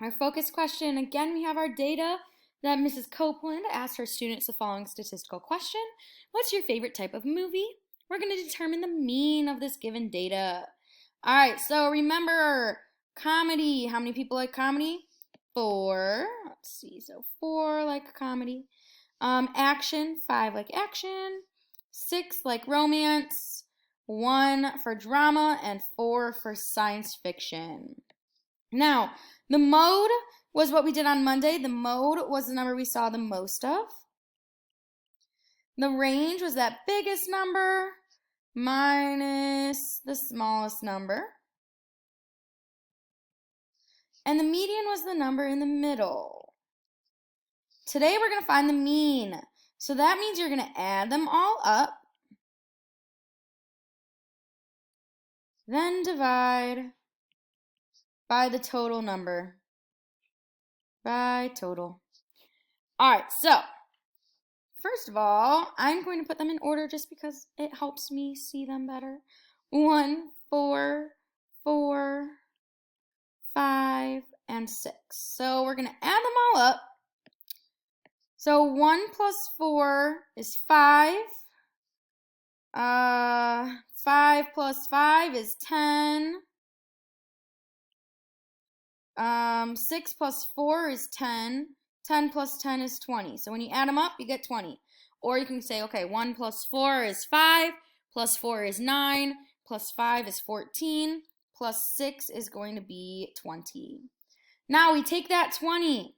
Our focus question, again, we have our data that Mrs. Copeland asked her students the following statistical question. What's your favorite type of movie? We're going to determine the mean of this given data. All right, so remember, comedy. How many people like comedy? 4. Let's see, so 4 like comedy. Action, 5 like action. 6 like romance. 1 for drama, and 4 for science fiction. Now, the mode was what we did on Monday. The mode was the number we saw the most of. The range was that biggest number minus the smallest number. And the median was the number in the middle. Today we're going to find the mean. So that means you're going to add them all up, then divide by the total number. By total. All right, so first of all, I'm going to put them in order just because it helps me see them better. 1, 4, 4, 5, and 6. So we're going to add them all up. So 1 plus 4 is 5. 5 plus 5 is 10. 6 plus 4 is 10. 10 plus 10 is 20. So when you add them up, you get 20. Or you can say, okay, 1 plus 4 is 5, plus 4 is 9, plus 5 is 14, plus 6 is going to be 20. Now we take that 20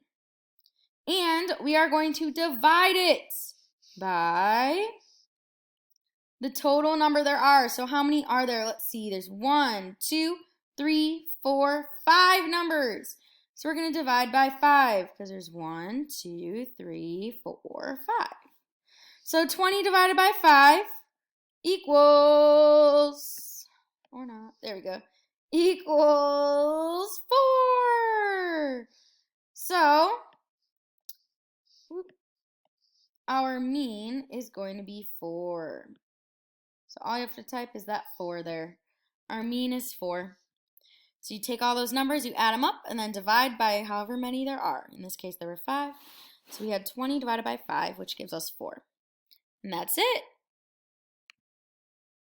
and we are going to divide it by the total number there are. So how many are there? Let's see. There's 1, 2, 3, 4, 5 numbers. So we're going to divide by 5 because there's 1, 2, 3, 4, 5. So 20 divided by 5 equals, or not, there we go, equals 4. So our mean is going to be 4. So all you have to type is that 4 there. Our mean is 4. So you take all those numbers, you add them up, and then divide by however many there are. In this case, there were 5. So we had 20 divided by 5, which gives us 4. And that's it.